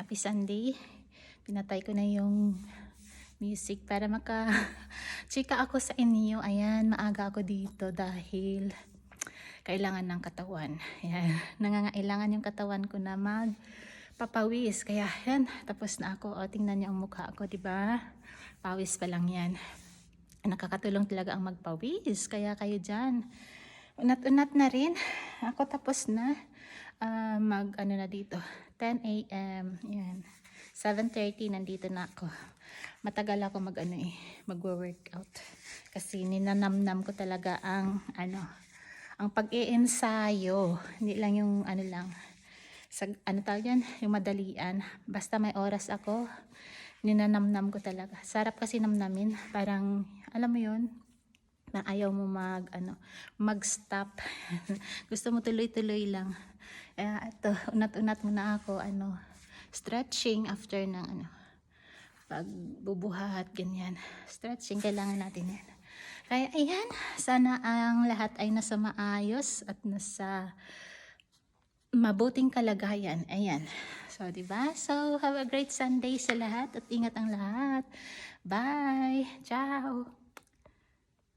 Happy Sunday. Pinatay ko na yung music para chika ako sa inyo. Ayan, maaga ako dito dahil kailangan ng katawan. Ayan, nangangailangan yung katawan ko na magpapawis. Kaya yan, tapos na ako. O, tingnan niyo ang mukha ko, diba? Pawis pa lang yan. Nakakatulong talaga ang magpawis. Kaya kayo dyan, unat-unat na rin. Ako tapos na. Ano na dito 10 AM, yan 7:30 nandito na ako. Matagal ako magwo-workout kasi ninanamnam ko talaga ang ang pag-iensayo. Hindi lang yung tawag yan, yung madalian. Basta may oras ako, ninanamnam ko talaga. Sarap kasi namnamin, parang alam mo yun, na ayaw mo mag-stop. Gusto mo tuloy-tuloy lang. Ito, unat-unat muna ako, stretching after ng pagbubuhat, ganyan. Stretching, kailangan natin yan. Kaya, ayan, sana ang lahat ay nasa maayos at nasa mabuting kalagayan. Ayan. So, diba? So, have a great Sunday sa lahat at ingat ang lahat. Bye! Ciao!